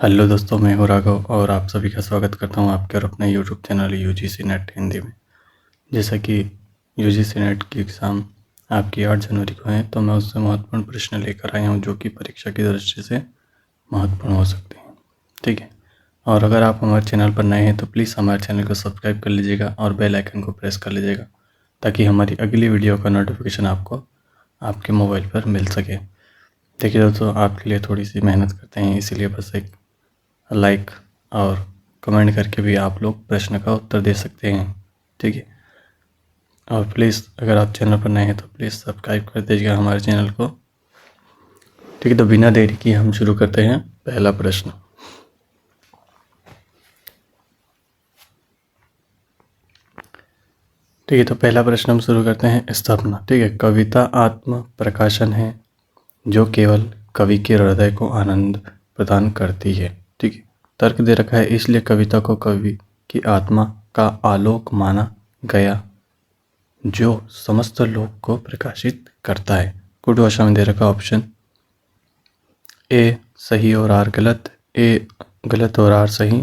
Hello दोस्तों, मैं हूं राघव और आप सभी का स्वागत करता हूं आपके और अपने YouTube channel UGC net Hindi में। जैसा कि यूजीसी नेट की एग्ज़ाम आपकी 8 जनवरी को है, तो मैं उससे महत्वपूर्ण प्रश्न लेकर आया हूं जो कि परीक्षा की दृष्टि से महत्वपूर्ण हो सकते हैं। ठीक है, और अगर आप हमारे चैनल पर नए हैं तो प्लीज़ हमारे चैनल को सब्सक्राइब कर लीजिएगा और बेल आइकन को प्रेस कर लीजिएगा ताकि हमारी अगली वीडियो का नोटिफिकेशन आपको आपके मोबाइल पर मिल सके। देखिए दोस्तों, आपके लिए थोड़ी सी मेहनत करते हैं, इसीलिए बस एक लाइक और कमेंट करके भी आप लोग प्रश्न का उत्तर दे सकते हैं। ठीक है, और प्लीज़ अगर आप चैनल पर नए हैं तो प्लीज़ सब्सक्राइब कर दीजिएगा हमारे चैनल को। ठीक है, तो बिना देरी किए हम शुरू करते हैं पहला प्रश्न। ठीक है, तो पहला प्रश्न हम शुरू करते हैं स्थापना। ठीक है, कविता आत्म प्रकाशन है जो केवल कवि के हृदय को आनंद प्रदान करती है। ठीक है, तर्क दे रखा है, इसलिए कविता को कवि की आत्मा का आलोक माना गया जो समस्त लोक को प्रकाशित करता है। गुड भाषा में दे रखा ऑप्शन ए सही और आर गलत, ए गलत और आर सही,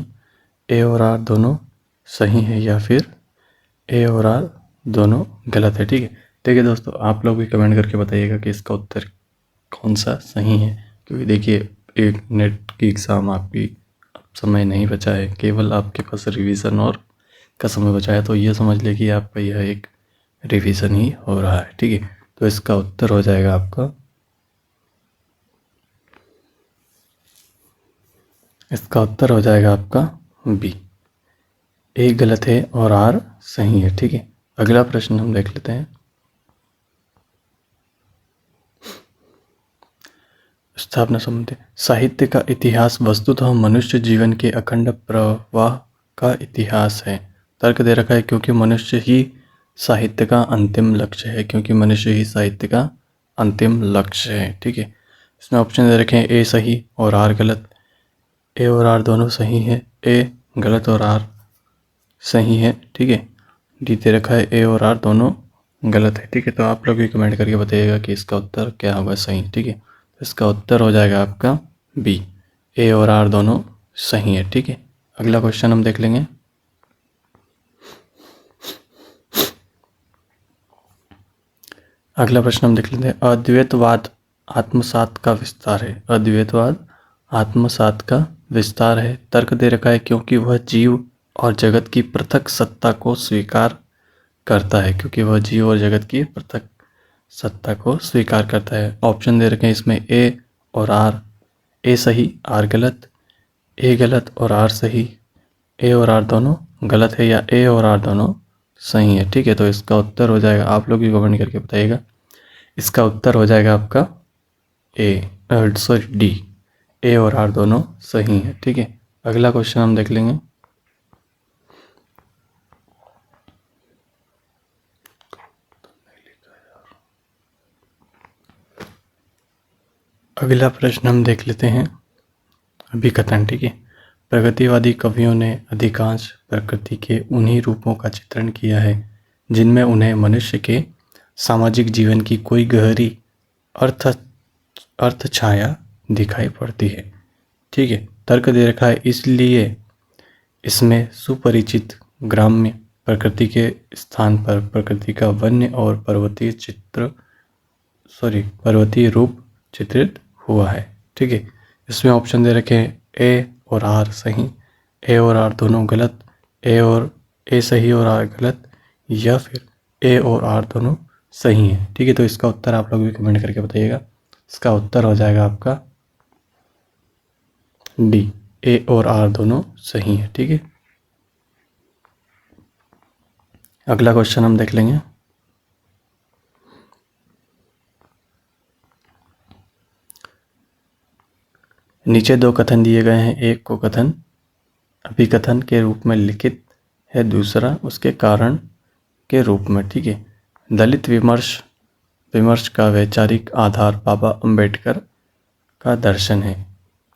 ए और आर दोनों सही है, या फिर ए और आर दोनों गलत है। ठीक है, देखिए दोस्तों, आप लोग भी कमेंट करके बताइएगा कि इसका उत्तर कौन सा सही है, क्योंकि देखिए एक नेट की एग्ज़ाम आपकी समय नहीं बचा है, केवल आपके पास रिवीजन और का समय बचा है, तो ये समझ ले कि आपका यह एक रिवीजन ही हो रहा है। ठीक है, तो इसका उत्तर हो जाएगा आपका, इसका उत्तर हो जाएगा आपका बी, ए गलत है और आर सही है। ठीक है, अगला प्रश्न हम देख लेते हैं। स्थापना संबंधी, साहित्य का इतिहास वस्तुतः मनुष्य जीवन के अखंड प्रवाह का इतिहास है। तर्क दे रखा है, क्योंकि मनुष्य ही साहित्य का अंतिम लक्ष्य है, क्योंकि मनुष्य ही साहित्य का अंतिम लक्ष्य है। ठीक है, इसमें ऑप्शन दे रखे हैं ए सही और आर गलत, ए और आर दोनों सही है, ए गलत और आर सही है। ठीक है, डी दे रखा है ए और आर दोनों गलत है। ठीक है, तो आप लोग भी कमेंट करके बताइएगा कि इसका उत्तर क्या होगा सही। ठीक है, इसका उत्तर हो जाएगा आपका बी, ए और आर दोनों सही है। ठीक है, अगला क्वेश्चन हम देख लेंगे। अगला प्रश्न हम देख लेते हैं, अद्वैतवाद आत्मसात का विस्तार है। अद्वैतवाद आत्मसात का विस्तार है। तर्क दे रखा है, क्योंकि वह जीव और जगत की पृथक सत्ता को स्वीकार करता है, क्योंकि वह जीव और जगत की पृथक सत्ता को स्वीकार करता है। ऑप्शन दे रखे हैं इसमें ए और आर, ए सही आर गलत, ए गलत और आर सही, ए और आर दोनों गलत है, या ए और आर दोनों सही है। ठीक है, तो इसका उत्तर हो जाएगा, आप लोग भी कमेंट करके बताइएगा, इसका उत्तर हो जाएगा आपका ए, सॉरी डी, ए और आर दोनों सही है। ठीक है, अगला क्वेश्चन हम देख लेंगे। अगला प्रश्न हम देख लेते हैं अभिकथन। ठीक है, प्रगतिवादी कवियों ने अधिकांश प्रकृति के उन्हीं रूपों का चित्रण किया है जिनमें उन्हें मनुष्य के सामाजिक जीवन की कोई गहरी अर्थ छाया दिखाई पड़ती है। ठीक है, तर्क दे रखा है, इसलिए इसमें सुपरिचित ग्राम्य प्रकृति के स्थान पर प्रकृति का वन्य और पर्वतीय रूप चित्रित हुआ है। ठीक है, इसमें ऑप्शन दे रखे हैं ए और आर सही, ए और आर दोनों गलत, ए सही और आर गलत, या फिर ए और आर दोनों सही है। ठीक है, तो इसका उत्तर आप लोग भी कमेंट करके बताइएगा, इसका उत्तर हो जाएगा आपका डी, ए और आर दोनों सही है। ठीक है, अगला क्वेश्चन हम देख लेंगे। नीचे दो कथन दिए गए हैं, एक को कथन अभिकथन के रूप में लिखित है, दूसरा उसके कारण के रूप में। ठीक है, दलित विमर्श का वैचारिक आधार बाबा अंबेडकर का दर्शन है।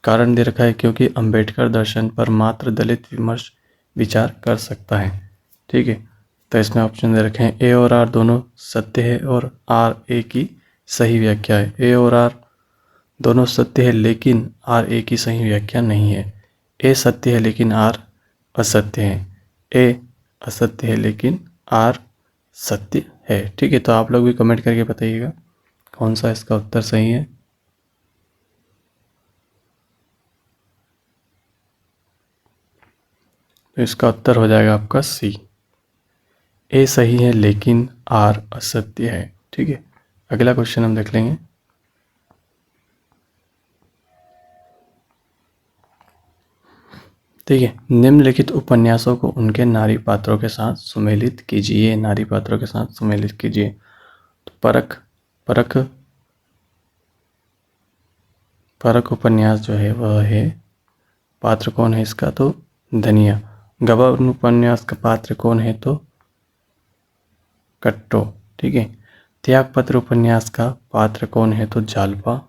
कारण दे रखा है, क्योंकि अंबेडकर दर्शन पर मात्र दलित विमर्श विचार कर सकता है। ठीक है, तो इसमें ऑप्शन दे रखे हैं ए और आर दोनों सत्य है और आर ए की सही व्याख्या है। ए और आर दोनों सत्य है लेकिन आर ए की सही व्याख्या नहीं है। ए सत्य है लेकिन आर असत्य है। ए असत्य है लेकिन आर सत्य है। ठीक है, तो आप लोग भी कमेंट करके बताइएगा कौन सा इसका उत्तर सही है। तो इसका उत्तर हो जाएगा आपका सी, ए सही है लेकिन आर असत्य है। ठीक है, अगला क्वेश्चन हम देख लेंगे। ठीक है, निम्नलिखित उपन्यासों को उनके नारी पात्रों के साथ सुमेलित कीजिए। नारी पात्रों के साथ सुमेलित कीजिए। तो परख परख परख उपन्यास जो है वह है, पात्र कौन है इसका, तो धनिया। गबन उपन्यास का पात्र कौन है, तो कट्टो। ठीक है, त्यागपत्र उपन्यास का पात्र कौन है, तो जालपा।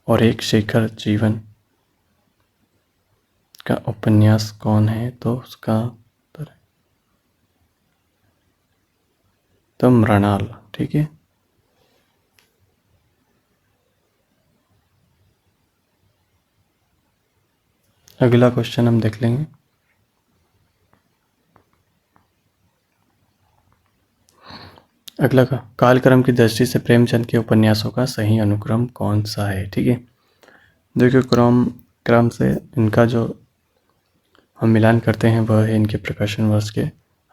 और एक शेखर जीवन का उपन्यास कौन है, तो उसका तो मृणाल। ठीक है, अगला क्वेश्चन हम देख लेंगे। अगला का कालक्रम की दृष्टि से प्रेमचंद के उपन्यासों का सही अनुक्रम कौन सा है। ठीक है, देखिए क्रम से इनका जो हम मिलान करते हैं वह है इनके प्रकाशन वर्ष के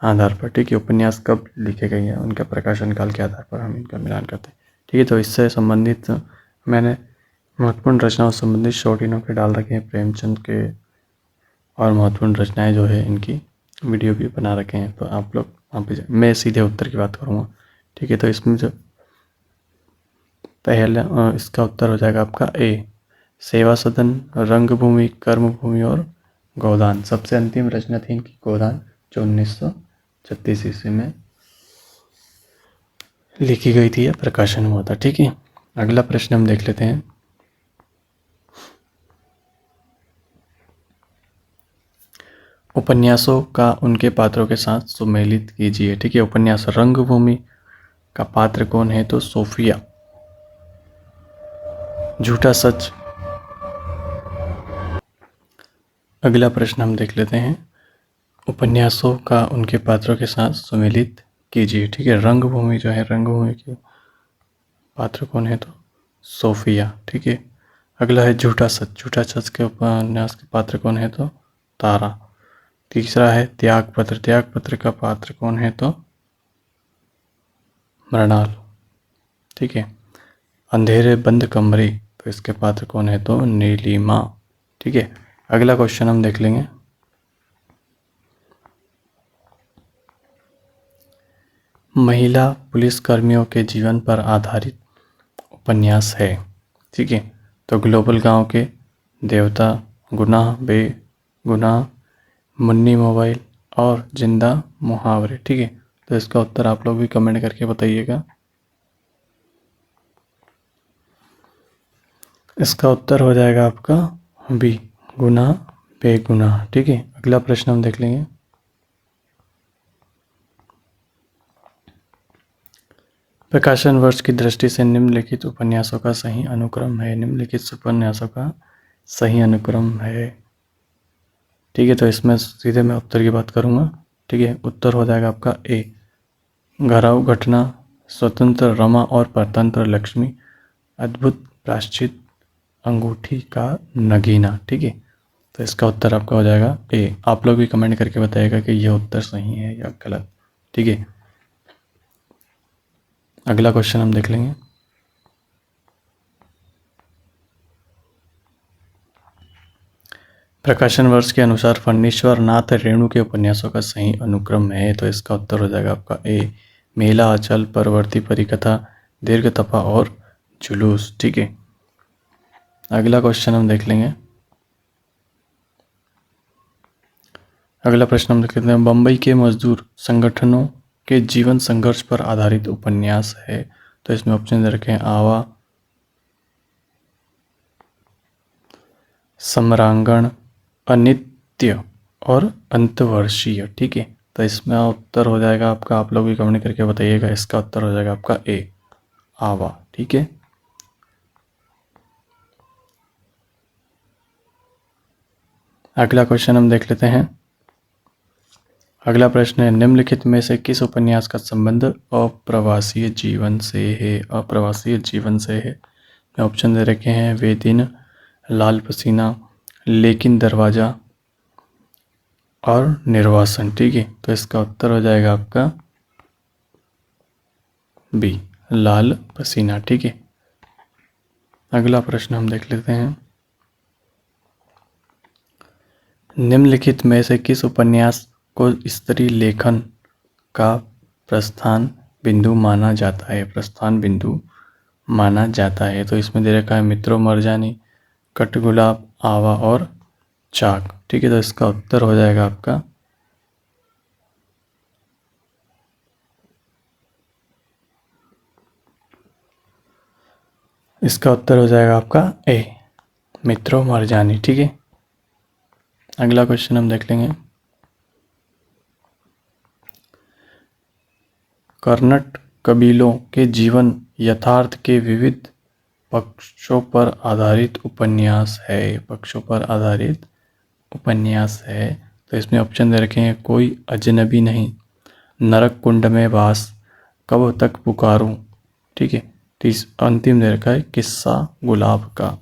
आधार पर। ठीक है, उपन्यास कब लिखे गए हैं उनका प्रकाशन काल के आधार पर हम इनका मिलान करते हैं। ठीक है, तो इससे संबंधित मैंने महत्वपूर्ण रचनाओं से संबंधित शॉर्ट नोट डाल रखे हैं प्रेमचंद के, और महत्वपूर्ण रचनाएं जो है इनकी वीडियो भी बना रखे हैं। तो आप लोग वहाँ पे मैं सीधे उत्तर की बात करूँगा। ठीक है, तो इसमें जो पहला इसका उत्तर हो जाएगा आपका ए, सेवा सदन, रंगभूमि, कर्मभूमि और गोदान। सबसे अंतिम रचना थी इनकी गोदान, जो 1936 ईस्वी में लिखी गई थी या प्रकाशन हुआ था। ठीक है, अगला प्रश्न हम देख लेते हैं। उपन्यासों का उनके पात्रों के साथ सुमेलित कीजिए। ठीक है, उपन्यास रंगभूमि का पात्र कौन है, तो सोफिया। झूठा सच। अगला प्रश्न हम देख लेते हैं। उपन्यासों का उनके पात्रों के साथ सुमेलित कीजिए। ठीक है, रंगभूमि जो है, रंगभूमि के पात्र कौन है, तो सोफिया। ठीक है, अगला है झूठा सच। झूठा सच के उपन्यास के पात्र कौन है, तो तारा। तीसरा है त्यागपत्र। त्यागपत्र का पात्र कौन है, तो मृणाल। ठीक है, अंधेरे बंद कमरे, तो इसके पात्र कौन है, तो नीलिमा। ठीक है, अगला क्वेश्चन हम देख लेंगे। महिला पुलिसकर्मियों के जीवन पर आधारित उपन्यास है। ठीक है, तो ग्लोबल गांव के देवता, गुनाह बेगुनाह, मुन्नी मोबाइल और जिंदा मुहावरे। ठीक है, तो इसका उत्तर आप लोग भी कमेंट करके बताइएगा। इसका उत्तर हो जाएगा आपका बी, गुनाह बेगुनाह। ठीक है, अगला प्रश्न हम देख लेंगे। प्रकाशन वर्ष की दृष्टि से निम्नलिखित उपन्यासों का सही अनुक्रम है। निम्नलिखित उपन्यासों का सही अनुक्रम है। ठीक है, तो इसमें सीधे मैं उत्तर की बात करूंगा। ठीक है, उत्तर हो जाएगा आपका ए, घराव घटना, स्वतंत्र रमा और परतंत्र लक्ष्मी, अद्भुत प्रायश्चित, अंगूठी का नगीना। ठीक है, तो इसका उत्तर आपका हो जाएगा ए। आप लोग भी कमेंट करके बताइएगा कि यह उत्तर सही है या गलत। ठीक है, अगला क्वेश्चन हम देख लेंगे। प्रकाशन वर्ष के अनुसार फणीश्वर नाथ रेणु के उपन्यासों का सही अनुक्रम है। तो इसका उत्तर हो जाएगा आपका ए, मेला, अचल, परवर्ती परिकथा, दीर्घ तपा और जुलूस। ठीक है, अगला क्वेश्चन हम देख लेंगे। अगला प्रश्न हम देख लेते हैं। बम्बई के मजदूर संगठनों के जीवन संघर्ष पर आधारित उपन्यास है। तो इसमें ऑप्शन दे रखे हैं आवा, सम्रांगण, अनित्य और अंतवर्षीय। ठीक है, तो इसमें उत्तर हो जाएगा आपका, आप लोग भी कमेंट करके बताइएगा, इसका उत्तर हो जाएगा आपका ए, आवा। ठीक है, अगला क्वेश्चन हम देख लेते हैं। अगला प्रश्न है, निम्नलिखित में से किस उपन्यास का संबंध अप्रवासीय जीवन से है? अप्रवासीय जीवन से है। ऑप्शन दे रखे हैं, वे दिन, लाल पसीना, लेकिन दरवाजा और निर्वासन। ठीक है, तो इसका उत्तर हो जाएगा आपका बी, लाल पसीना। ठीक है, अगला प्रश्न हम देख लेते हैं। निम्नलिखित में से किस उपन्यास को स्त्री लेखन का प्रस्थान बिंदु माना जाता है? प्रस्थान बिंदु माना जाता है। तो इसमें दे रखा है मित्रों मरजानी, कठगुलाब, आवा और चाक। ठीक है, तो इसका उत्तर हो जाएगा आपका ए, मित्रों मरजानी। ठीक है, अगला क्वेश्चन हम देख लेंगे। कर्नट कबीलों के जीवन यथार्थ के विविध पक्षों पर आधारित उपन्यास है। पक्षों पर आधारित उपन्यास है। तो इसमें ऑप्शन दे रखे हैं, कोई अजनबी नहीं, नरक कुंड में वास, कब तक पुकारूं। ठीक है, अंतिम दे रखा है किस्सा गुलाब का।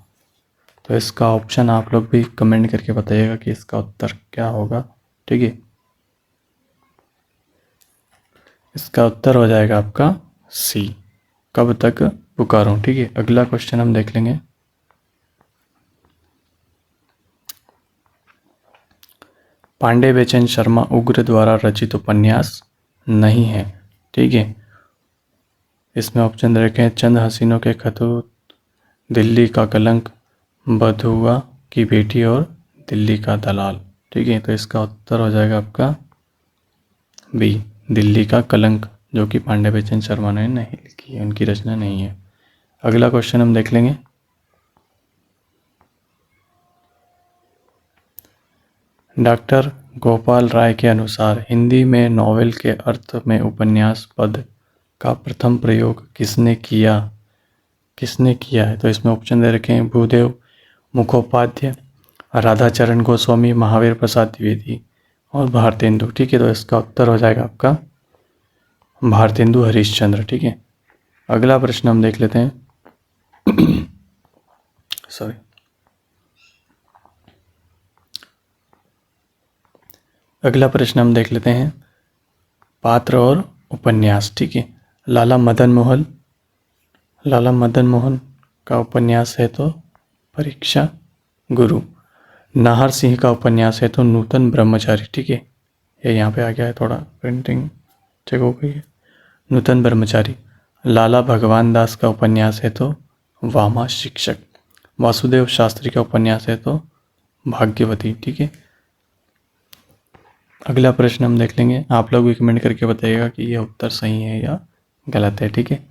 तो इसका ऑप्शन आप लोग भी कमेंट करके बताइएगा कि इसका उत्तर क्या होगा। ठीक है, इसका उत्तर हो जाएगा आपका सी, कब तक पुकारूं। ठीक है, अगला क्वेश्चन हम देख लेंगे। पांडे बेचन शर्मा उग्र द्वारा रचित उपन्यास नहीं है। ठीक है, इसमें ऑप्शन दे रखे हैं, चंद हसीनों के खतूत, दिल्ली का कलंक, बधुआ की बेटी और दिल्ली का दलाल। ठीक है, तो इसका उत्तर हो जाएगा आपका बी, दिल्ली का कलंक, जो कि पांडे बेचन शर्मा ने नहीं लिखी है, उनकी रचना नहीं है। अगला क्वेश्चन हम देख लेंगे। डॉक्टर गोपाल राय के अनुसार हिंदी में नॉवेल के अर्थ में उपन्यास पद का प्रथम प्रयोग किसने किया है? तो इसमें ऑप्शन दे रखे हैं, भूदेव मुखोपाध्याय, राधाचरण गोस्वामी, महावीर प्रसाद द्विवेदी और भारतेंदु। ठीक है, तो इसका उत्तर हो जाएगा आपका भारतेंदु हरिश्चंद्र। ठीक है, अगला प्रश्न हम देख लेते हैं। सॉरी, अगला प्रश्न हम देख लेते हैं, पात्र और उपन्यास। ठीक है, लाला मदन मोहन का उपन्यास है तो परीक्षा गुरु। नाहर सिंह का उपन्यास है तो नूतन ब्रह्मचारी। ठीक है, ये यहाँ पे आ गया है, थोड़ा प्रिंटिंग चेक हो गई है। नूतन ब्रह्मचारी। लाला भगवान दास का उपन्यास है तो वामा शिक्षक। वासुदेव शास्त्री का उपन्यास है तो भाग्यवती। ठीक है, अगला प्रश्न हम देख लेंगे। आप लोग भी कमेंट करके बताइएगा कि यह उत्तर सही है या गलत है। ठीक है,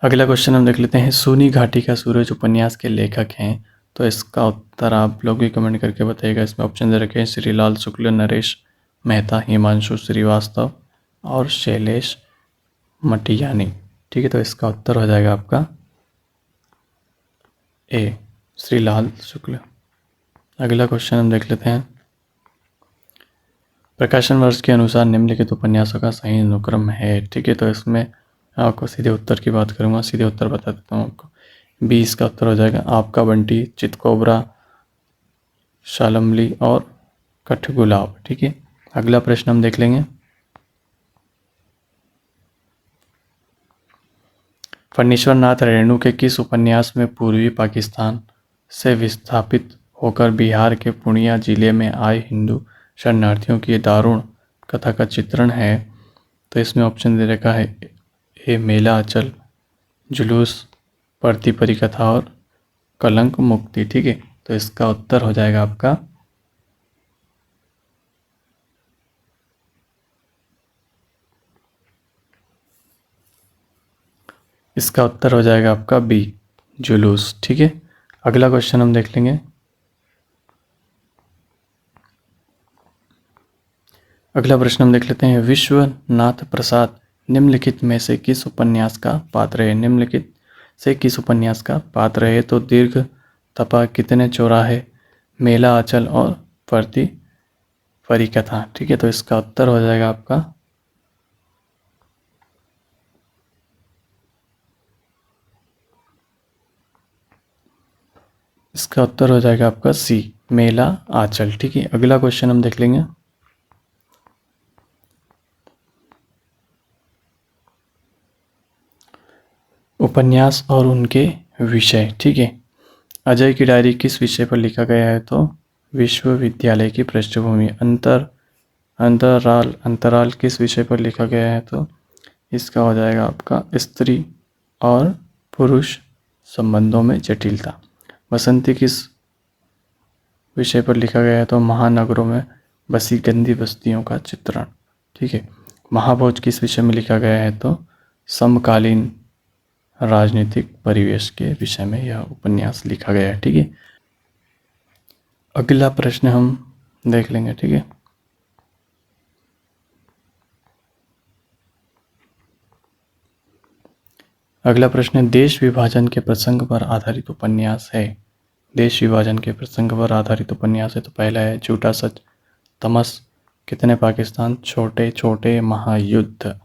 अगला क्वेश्चन हम देख लेते हैं, सूनी घाटी का सूरज उपन्यास के लेखक हैं। तो इसका उत्तर आप लोग भी कमेंट करके बताइएगा। इसमें ऑप्शन दे रखे हैं, श्रीलाल शुक्ल, नरेश मेहता, हिमांशु श्रीवास्तव और शैलेश मटियानी। ठीक है, तो इसका उत्तर हो जाएगा आपका ए, श्रीलाल शुक्ल। अगला क्वेश्चन हम देख लेते हैं, प्रकाशन वर्ष के अनुसार निम्नलिखित उपन्यासों का सही अनुक्रम है। ठीक है, तो इसमें आपको सीधे उत्तर की बात करूंगा, सीधे उत्तर बता देता हूँ आपको। 20 का उत्तर हो जाएगा आपका बंटी, चितकोबरा, शालमली और कठगुलाब। ठीक है, अगला प्रश्न हम देख लेंगे। फणीश्वर नाथ रेणु के किस उपन्यास में पूर्वी पाकिस्तान से विस्थापित होकर बिहार के पूर्णिया जिले में आए हिंदू शरणार्थियों की दारुण कथा का चित्रण है? तो इसमें ऑप्शन दे रखा है, ए मेला अचल, जुलूस, पढ़ती परी कथा और कलंक मुक्ति। ठीक है, तो इसका उत्तर हो जाएगा आपका बी, जुलूस। ठीक है, अगला क्वेश्चन हम देख लेंगे। अगला प्रश्न हम देख लेते हैं, विश्वनाथ प्रसाद निम्नलिखित में से किस उपन्यास का पात्र है? निम्नलिखित से किस उपन्यास का पात्र है? तो दीर्घ तपा, कितने चौराहे, मेला आंचल और प्रति परिकथा। ठीक है, तो इसका उत्तर हो जाएगा आपका सी, मेला आंचल। ठीक है, अगला क्वेश्चन हम देख लेंगे। उपन्यास और उनके विषय। ठीक है, अजय की डायरी किस विषय पर लिखा गया है? तो विश्वविद्यालय की पृष्ठभूमि। अंतराल किस विषय पर लिखा गया है? तो इसका हो जाएगा आपका स्त्री और पुरुष संबंधों में जटिलता। बसंती किस विषय पर लिखा गया है? तो महानगरों में बसी गंदी बस्तियों का चित्रण। ठीक है, महाभोज किस विषय में लिखा गया है? तो समकालीन राजनीतिक परिवेश के विषय में यह उपन्यास लिखा गया है। ठीक है, अगला प्रश्न हम देख लेंगे। ठीक है, अगला प्रश्न देश विभाजन के प्रसंग पर आधारित उपन्यास है। देश विभाजन के प्रसंग पर आधारित उपन्यास है, तो पहला है झूठा सच, तमस, कितने पाकिस्तान, छोटे छोटे महायुद्ध।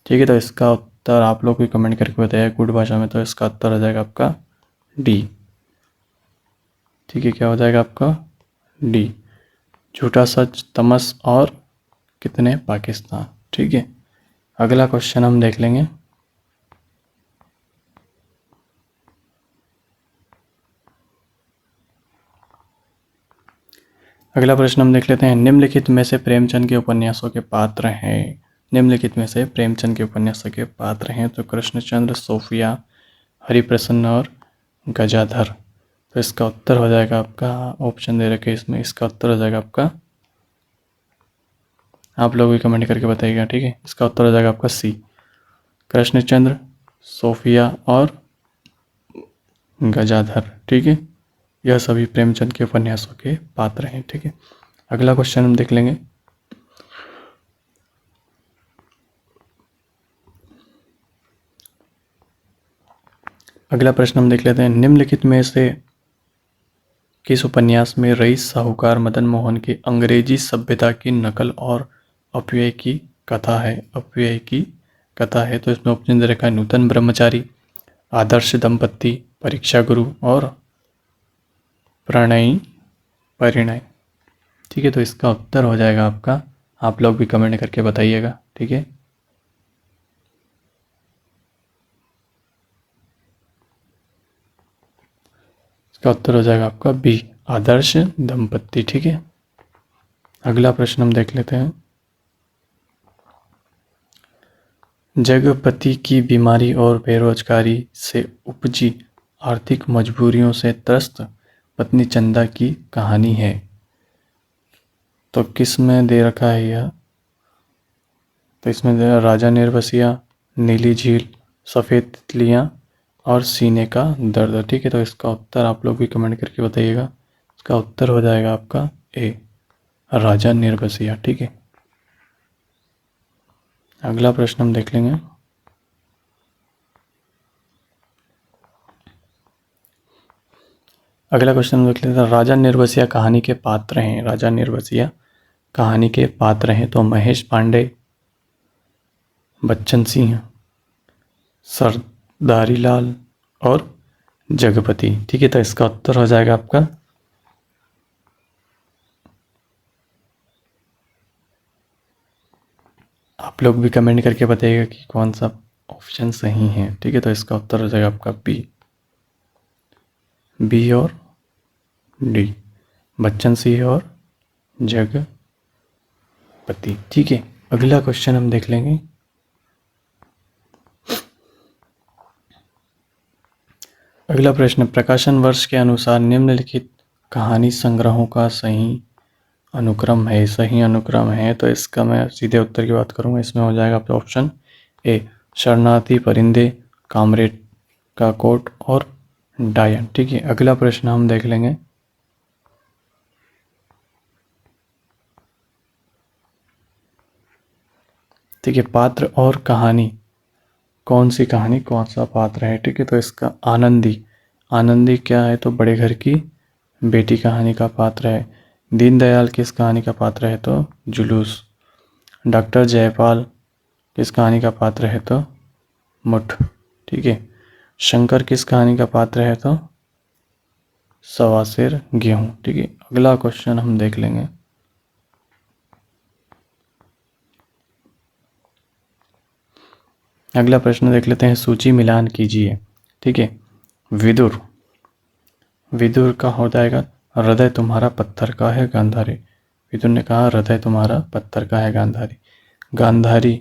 ठीक है, तो इसका उत्तर आप लोग भी कमेंट करके बताइए गुड भाषा में। तो इसका उत्तर हो जाएगा आपका डी। ठीक है, क्या हो जाएगा आपका डी, झूठा सच, तमस और कितने पाकिस्तान। ठीक है, अगला क्वेश्चन हम देख लेंगे। अगला प्रश्न हम देख लेते हैं, निम्नलिखित में से प्रेमचंद के उपन्यासों के पात्र हैं। निम्नलिखित में से प्रेमचंद के उपन्यासों के पात्र हैं, तो कृष्णचंद्र, सोफिया, हरिप्रसन्न और गजाधर। तो इसका उत्तर हो जाएगा आपका, ऑप्शन दे रखे इसमें, इसका उत्तर हो जाएगा आपका, आप लोग भी कमेंट करके बताइएगा। ठीक है, इसका उत्तर हो जाएगा आपका सी, कृष्णचंद्र, सोफिया और गजाधर। ठीक है, यह सभी प्रेमचंद के उपन्यासों के पात्र हैं। ठीक है, अगला क्वेश्चन हम देख लेंगे। अगला प्रश्न हम देख लेते हैं, निम्नलिखित में से किस उपन्यास में रईस साहूकार मदन मोहन की अंग्रेजी सभ्यता की नकल और अपव्यय की कथा है? अपव्यय की कथा है, तो इसमें ऑप्शन दे रखा है नूतन ब्रह्मचारी, आदर्श दंपत्ति, परीक्षा गुरु और प्रणयी परिणय। ठीक है, तो इसका उत्तर हो जाएगा आपका, आप लोग भी कमेंट करके बताइएगा। ठीक है, इसका उत्तर हो जाएगा आपका बी, आदर्श दंपत्ति। ठीक है, अगला प्रश्न हम देख लेते हैं। जगपति की बीमारी और बेरोजगारी से उपजी आर्थिक मजबूरियों से त्रस्त पत्नी चंदा की कहानी है। तो किस में दे रखा है यह? तो इसमें दे राजा निर्बसिया, नीली झील, सफ़ेद तितलियाँ और सीने का दर्द। ठीक है, तो इसका उत्तर आप लोग भी कमेंट करके बताइएगा। इसका उत्तर हो जाएगा आपका ए, राजा निर्बसिया। ठीक है, अगला प्रश्न हम देख लेंगे। अगला क्वेश्चन हम देख लेते हैं, राजा निर्बसिया कहानी के पात्र हैं। राजा निर्बसिया कहानी के पात्र हैं, तो महेश पांडे, बच्चन सिंह, सरदारी लाल और जगपति। ठीक है, तो इसका उत्तर हो जाएगा आपका आप लोग भी कमेंट करके बताइएगा कि कौन सा ऑप्शन सही है। ठीक है, तो इसका उत्तर हो जाएगा आपका बी और डी, बच्चन सिंह और जगपति। ठीक है, अगला क्वेश्चन हम देख लेंगे। अगला प्रश्न, प्रकाशन वर्ष के अनुसार निम्नलिखित कहानी संग्रहों का सही अनुक्रम है। सही अनुक्रम है, तो इसका मैं सीधे उत्तर की बात करूंगा। इसमें हो जाएगा आपका ऑप्शन ए, शरणार्थी, परिंदे, कामरेड का कोट और डायन। ठीक है, अगला प्रश्न हम देख लेंगे। ठीक है, पात्र और कहानी कौन सी कहानी कौन सा पात्र है, ठीक है। तो इसका आनंदी, आनंदी क्या है, तो बड़े घर की बेटी कहानी का पात्र है। दीनदयाल किस कहानी का पात्र है, तो जुलूस। डॉक्टर जयपाल किस कहानी का पात्र है, तो मुठ, ठीक है। शंकर किस कहानी का पात्र है, तो सवा सेर गेहूं, ठीक है। अगला क्वेश्चन हम देख लेंगे। अगला प्रश्न देख लेते हैं, सूची मिलान कीजिए, ठीक है। विदुर, विदुर का हो जाएगा हृदय तुम्हारा पत्थर का है गांधारी। विदुर ने कहा हृदय तुम्हारा पत्थर का है गांधारी। गांधारी,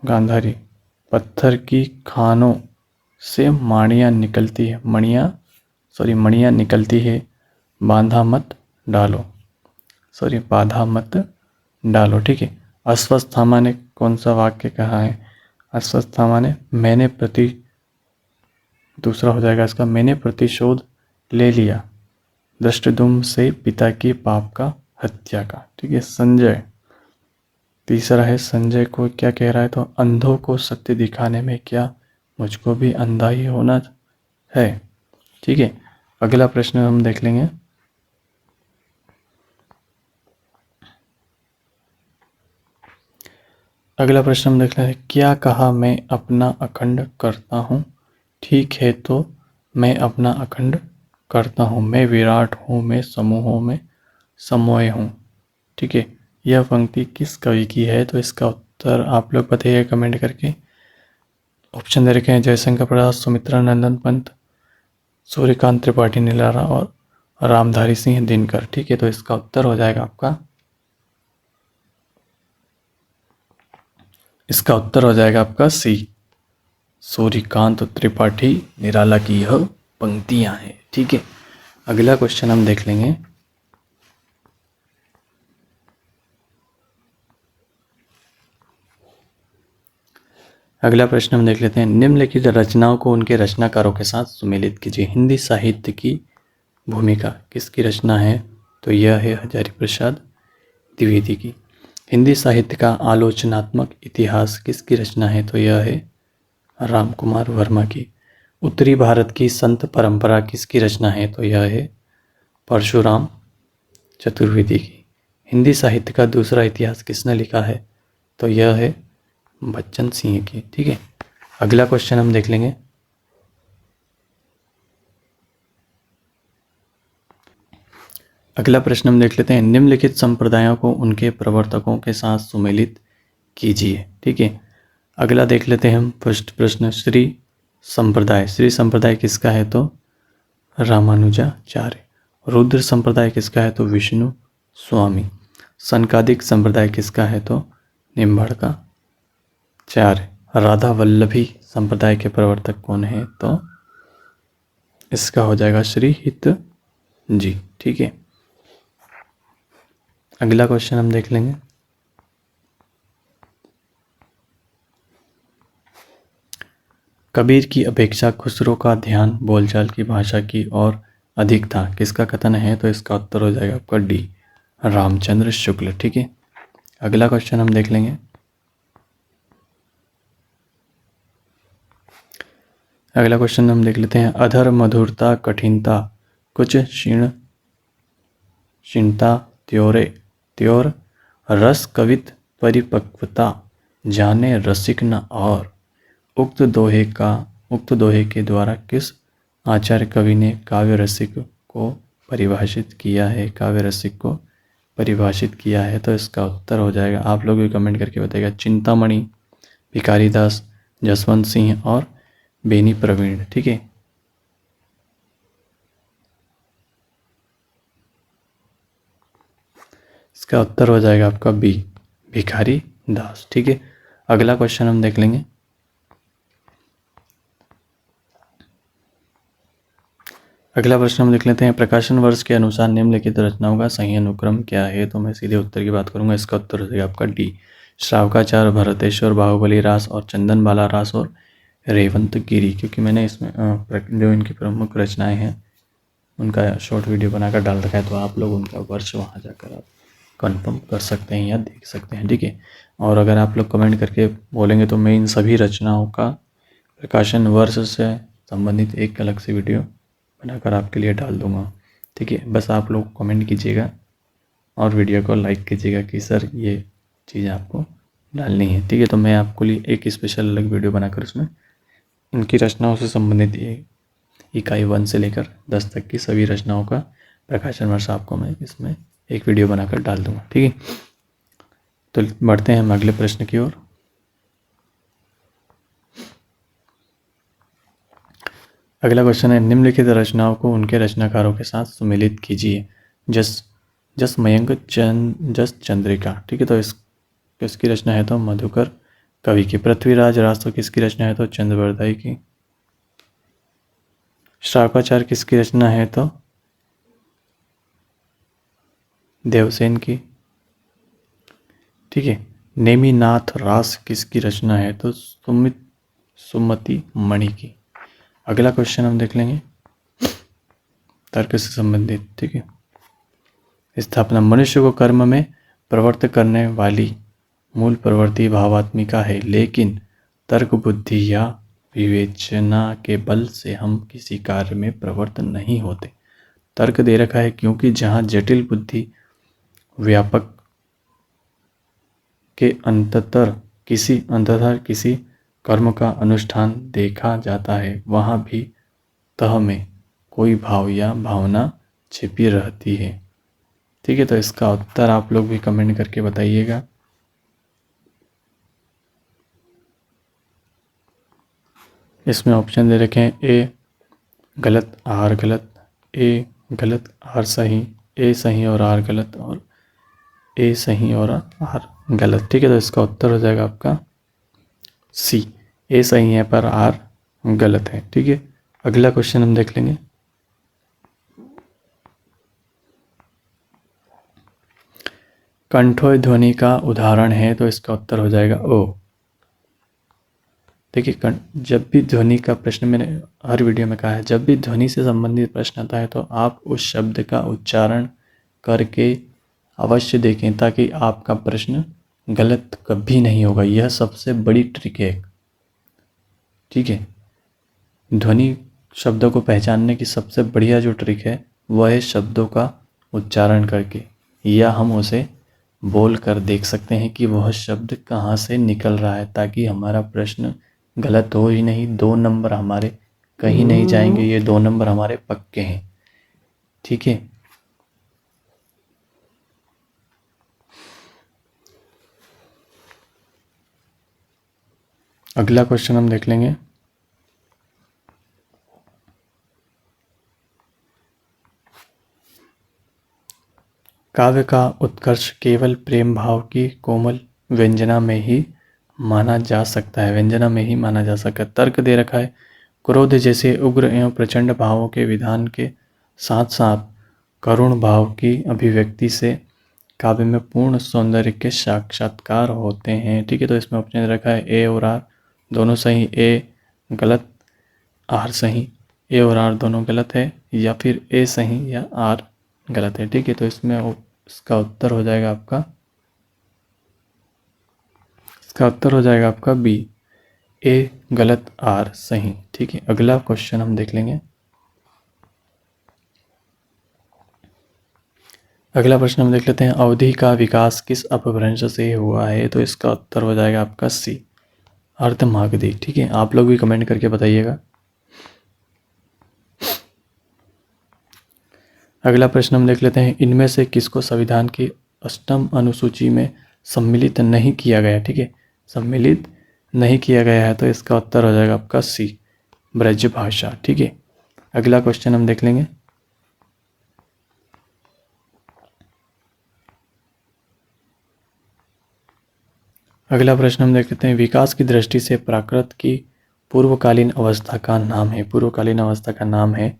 गांधारी, पत्थर की खानों से मणियाँ निकलती है, मणियाँ निकलती है, बांधा मत डालो, बाधा मत डालो, ठीक है। अश्वत्थामा ने कौन सा वाक्य कहा है, अश्वत्थामा ने मैंने दूसरा हो जाएगा इसका, मैंने प्रतिशोध ले लिया धृष्टद्युम्न से पिता की पाप का हत्या का, ठीक है। संजय, तीसरा है, संजय को क्या कह रहा है, तो अंधों को सत्य दिखाने में क्या मुझको भी अंधा ही होना है, ठीक है। अगला प्रश्न हम देख लेंगे। अगला प्रश्न हम देख लेंगे, क्या कहा मैं अपना अखंड करता हूँ, ठीक है तो मैं अपना अखंड करता हूँ, मैं विराट हूँ, मैं समूहों में समोय हूँ, ठीक है। यह पंक्ति किस कवि की है, तो इसका उत्तर आप लोग बताइए कमेंट करके। ऑप्शन दे रखे हैं, जयशंकर प्रसाद, सुमित्रा नंदन पंत, सूर्यकांत त्रिपाठी निराला और रामधारी सिंह दिनकर, ठीक है। तो इसका उत्तर हो जाएगा आपका, इसका उत्तर हो जाएगा आपका सी, सूर्यकांत त्रिपाठी निराला की यह पंक्तियां हैं, ठीक है। अगला क्वेश्चन हम देख लेंगे। अगला प्रश्न हम देख लेते हैं, निम्नलिखित रचनाओं को उनके रचनाकारों के साथ सुमेलित कीजिए। हिंदी साहित्य की भूमिका किसकी रचना है, तो यह है हजारी प्रसाद द्विवेदी की। हिंदी साहित्य का आलोचनात्मक इतिहास किसकी रचना है, तो यह है राम कुमार वर्मा की। उत्तरी भारत की संत परंपरा किसकी रचना है, तो यह है परशुराम चतुर्वेदी की। हिंदी साहित्य का दूसरा इतिहास किसने लिखा है, तो यह है बच्चन सिंह की, ठीक है। अगला क्वेश्चन हम देख लेंगे। अगला प्रश्न हम देख लेते हैं, निम्नलिखित संप्रदायों को उनके प्रवर्तकों के साथ सुमेलित कीजिए, ठीक है। अगला देख लेते हैं हम फर्स्ट प्रश्न, श्री संप्रदाय, श्री संप्रदाय किसका है, तो रामानुजाचार्य। रुद्र संप्रदाय किसका है, तो विष्णु स्वामी। सनकादिक संप्रदाय किसका है, तो निम्बाड़का चार्य। राधा वल्लभी संप्रदाय के प्रवर्तक कौन है, तो इसका हो जाएगा श्री हित जी, ठीक है। अगला क्वेश्चन हम देख लेंगे। कबीर की अपेक्षा खुसरो का ध्यान बोलचाल की भाषा की ओर अधिक था, किसका कथन है, तो इसका उत्तर हो जाएगा आपका डी, रामचंद्र शुक्ल, ठीक है। अगला क्वेश्चन हम देख लेंगे। अगला क्वेश्चन हम देख लेते हैं, अधर मधुरता कठिनता कुछ क्षीणता त्योर रस कवित परिपक्वता जाने रसिक न और। उक्त दोहे के द्वारा किस आचार्य कवि ने काव्य रसिक को परिभाषित किया है, काव्य रसिक को परिभाषित किया है, तो इसका उत्तर हो जाएगा, आप लोग भी कमेंट करके बताइएगा, चिंतामणि, भिखारी दास, जसवंत सिंह और बेनी प्रवीण, ठीक है। इसका उत्तर हो जाएगा आपका बी, भिखारी दास, ठीक है। अगला क्वेश्चन हम देख लेंगे। अगला प्रश्न हम देख लेते हैं, प्रकाशन वर्ष के अनुसार निम्नलिखित रचनाओं का सही अनुक्रम क्या है, तो मैं सीधे उत्तर की बात करूंगा, इसका उत्तर हो जाएगा आपका डी, श्रावकाचार्य, भरतेश्वर, बाहुबली रास और चंदनबाला रास और रेवंत गिरी, क्योंकि मैंने इसमें जो इनकी प्रमुख रचनाएं हैं उनका शॉर्ट वीडियो बनाकर डाल रखा है, तो आप लोग उनका वर्ष वहाँ जाकर आप कंफर्म कर सकते हैं या देख सकते हैं, ठीक है। और अगर आप लोग कमेंट करके बोलेंगे तो मैं इन सभी रचनाओं का प्रकाशन वर्ष से संबंधित एक अलग से वीडियो बनाकर आपके लिए डाल दूंगा, ठीक है। बस आप लोग कमेंट कीजिएगा और वीडियो को लाइक कीजिएगा कि सर ये चीज़ें आपको डालनी है, ठीक है। तो मैं आपको लिए एक स्पेशल अलग वीडियो बनाकर उसमें इनकी रचनाओं से संबंधित इकाई 1 से लेकर 10 तक की सभी रचनाओं का प्रकाशन वर्ष आपको मैं इसमें एक वीडियो बनाकर डाल दूंगा, ठीक है। तो बढ़ते हैं हम अगले प्रश्न की ओर। अगला क्वेश्चन है, निम्नलिखित रचनाओं को उनके रचनाकारों के साथ सुमेलित कीजिए। जस मयंक जस चंद्रिका, ठीक है। तो इसकी रचना है तो मधुकर कवि की। पृथ्वीराज रासो किसकी रचना है तो चंद्रवरदाई की। श्रावकाचार्य किसकी रचना है तो देवसेन की, ठीक है। नेमिनाथ रास किसकी रचना है तो सुमति मणि की। अगला क्वेश्चन हम देख लेंगे तर्क से संबंधित, ठीक है। स्थापना, मनुष्य को कर्म में प्रवृत्त करने वाली मूल प्रवृत्ति भावात्मिका है, लेकिन तर्क बुद्धि या विवेचना के बल से हम किसी कार्य में प्रवृत्त नहीं होते। तर्क दे रखा है क्योंकि जहाँ जटिल बुद्धि व्यापक के अंततर किसी कर्म का अनुष्ठान देखा जाता है, वहाँ भी तह में कोई भाव या भावना छिपी रहती है, ठीक है। तो इसका उत्तर आप लोग भी कमेंट करके बताइएगा। इसमें ऑप्शन दे रखे हैं, ए गलत, आर गलत, ए गलत, आर सही, ए सही और आर गलत, और ए सही और आर गलत, ठीक है। तो इसका उत्तर हो जाएगा आपका सी, ए सही है पर आर गलत है, ठीक है। अगला क्वेश्चन हम देख लेंगे। कंठोय ध्वनि का उदाहरण है तो इसका उत्तर हो जाएगा ओ। देखिए, जब भी ध्वनि का प्रश्न, मैंने हर वीडियो में कहा है, जब भी ध्वनि से संबंधित प्रश्न आता है तो आप उस शब्द का उच्चारण करके अवश्य देखें ताकि आपका प्रश्न गलत कभी नहीं होगा। यह सबसे बड़ी ट्रिक है, ठीक है। ध्वनि शब्दों को पहचानने की सबसे बढ़िया जो ट्रिक है वह है शब्दों का उच्चारण करके, या हम उसे बोल कर देख सकते हैं कि वह शब्द कहाँ से निकल रहा है, ताकि हमारा प्रश्न गलत हो ही नहीं। 2 नंबर हमारे कहीं नहीं जाएंगे, ये 2 नंबर हमारे पक्के हैं, ठीक है। अगला क्वेश्चन हम देख लेंगे। काव्य का उत्कर्ष केवल प्रेम भाव की कोमल व्यंजना में ही माना जा सकता है, व्यंजना में ही माना जा सकता है। तर्क दे रखा है, क्रोध जैसे उग्र एवं प्रचंड भावों के विधान के साथ साथ करुण भाव की अभिव्यक्ति से काव्य में पूर्ण सौंदर्य के साक्षात्कार होते हैं, ठीक है। तो इसमें ऑप्शन दे रखा है, ए और आर दोनों सही, ए गलत, आर सही। ए और आर दोनों गलत है, या फिर ए सही या आर गलत है, ठीक है। तो इसमें इसका उत्तर हो जाएगा आपका बी, ए गलत, आर सही, ठीक है। अगला क्वेश्चन हम देख लेंगे। अगला प्रश्न हम देख लेते हैं, अवधि का विकास किस अपभ्रंश से हुआ है तो इसका उत्तर हो जाएगा आपका सी, अर्धमागधी, ठीक है। आप लोग भी कमेंट करके बताइएगा। अगला प्रश्न हम देख लेते हैं, इनमें से किसको संविधान की 8वीं अनुसूची में सम्मिलित नहीं किया गया, ठीक है, सम्मिलित नहीं किया गया है तो इसका उत्तर हो जाएगा आपका सी, ब्रज भाषा, ठीक है। अगला क्वेश्चन हम देख लेंगे। अगला प्रश्न हम देख लेते हैं, विकास की दृष्टि से प्राकृत की पूर्वकालीन अवस्था का नाम है, पूर्वकालीन अवस्था का नाम है,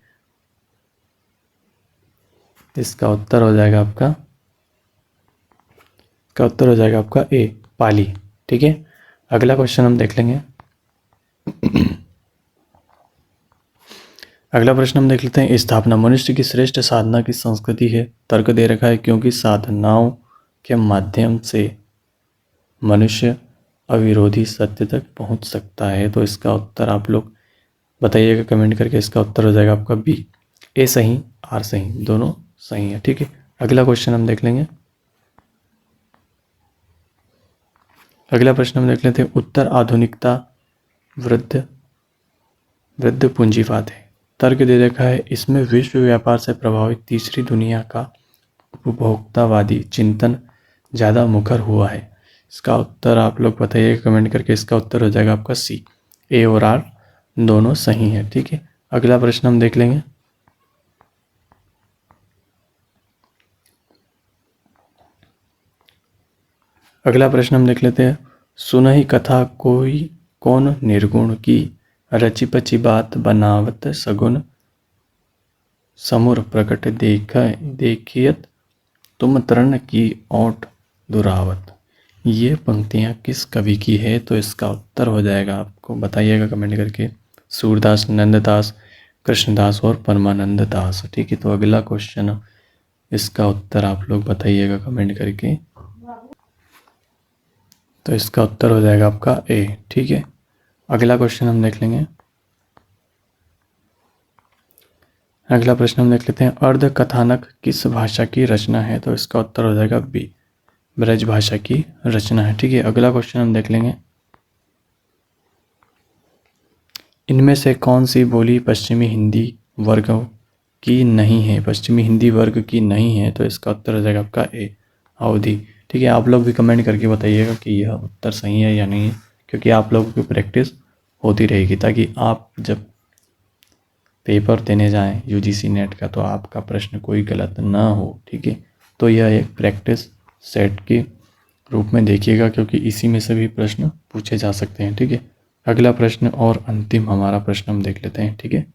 इसका उत्तर हो जाएगा आपका ए, पाली, ठीक है। अगला क्वेश्चन हम देख लेंगे। अगला प्रश्न हम देख लेते हैं, स्थापना, मनुष्य की श्रेष्ठ साधना की संस्कृति है। तर्क दे रखा है क्योंकि साधनाओं के माध्यम से मनुष्य अविरोधी सत्य तक पहुंच सकता है? तो इसका उत्तर आप लोग बताइएगा कमेंट करके। इसका उत्तर हो जाएगा आपका बी, ए सही आर सही, दोनों सही है। ठीक है, अगला क्वेश्चन हम देख लेंगे। अगला प्रश्न हम देख लेते हैं। उत्तर आधुनिकता वृद्ध पूंजीवाद है। तर्क दे रखा है, इसमें विश्व व्यापार से प्रभावित तीसरी दुनिया का उपभोक्तावादी चिंतन ज़्यादा मुखर हुआ है। इसका उत्तर आप लोग बताइएगा कमेंट करके। इसका उत्तर हो जाएगा आपका सी, ए और आर दोनों सही है। ठीक है, अगला प्रश्न हम देख लेंगे। अगला प्रश्न हम देख लेते हैं। सुनहि कथा कोई कौन निर्गुण की, रची पची बात बनावत सगुन, समुर प्रकट देखियत तुम तरण की ओट दुरावत। ये पंक्तियाँ किस कवि की है? तो इसका उत्तर हो जाएगा, आपको बताइएगा कमेंट करके, सूरदास, नंददास, कृष्णदास और परमानंद दास। ठीक है, तो अगला क्वेश्चन, इसका उत्तर आप लोग बताइएगा कमेंट करके। तो इसका उत्तर हो जाएगा आपका ए। ठीक है, अगला क्वेश्चन हम देख लेंगे। अगला प्रश्न हम देख लेते हैं। अर्ध कथानक किस भाषा की रचना है? तो इसका उत्तर हो जाएगा बी, ब्रज भाषा की रचना है। ठीक है, अगला क्वेश्चन हम देख लेंगे। इनमें से कौन सी बोली पश्चिमी हिंदी वर्ग की नहीं है? पश्चिमी हिंदी वर्ग की नहीं है, तो इसका उत्तर हो जाएगा आपका ए, अवधी। ठीक है, आप लोग भी कमेंट करके बताइएगा कि यह उत्तर सही है या नहीं है, क्योंकि आप लोगों की प्रैक्टिस होती रहेगी, ताकि आप जब पेपर देने जाएं यूजीसी नेट का तो आपका प्रश्न कोई गलत ना हो। ठीक है, तो यह एक प्रैक्टिस सेट के रूप में देखिएगा, क्योंकि इसी में से भी प्रश्न पूछे जा सकते हैं। ठीक है, अगला प्रश्न और अंतिम हमारा प्रश्न हम देख लेते हैं। ठीक है,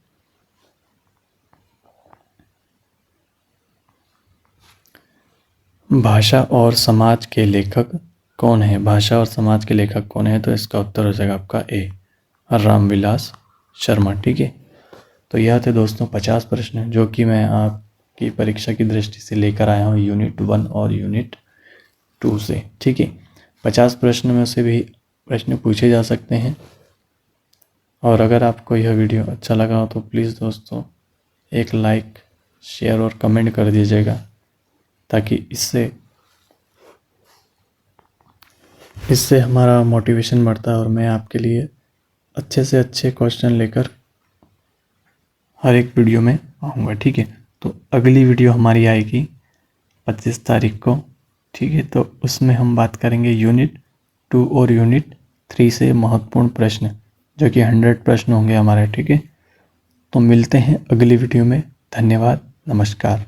भाषा और समाज के लेखक कौन है? भाषा और समाज के लेखक कौन है? तो इसका उत्तर हो जाएगा आपका ए, रामविलास शर्मा। ठीक है, तो यह थे दोस्तों 50 प्रश्न जो कि मैं आपकी परीक्षा की दृष्टि से लेकर आया हूँ यूनिट 1 और यूनिट 2 से। ठीक है, 50 प्रश्न में से भी प्रश्न पूछे जा सकते हैं। और अगर आपको यह वीडियो अच्छा लगा हो तो प्लीज़ दोस्तों एक लाइक, शेयर और कमेंट कर दीजिएगा, ताकि इससे हमारा मोटिवेशन बढ़ता है और मैं आपके लिए अच्छे से अच्छे क्वेश्चन लेकर हर एक वीडियो में आऊँगा। ठीक है, तो अगली वीडियो हमारी आएगी 25 तारीख को। ठीक है, तो उसमें हम बात करेंगे यूनिट 2 और यूनिट 3 से महत्वपूर्ण प्रश्न, जो कि 100 प्रश्न होंगे हमारे। ठीक है, तो मिलते हैं अगली वीडियो में। धन्यवाद, नमस्कार।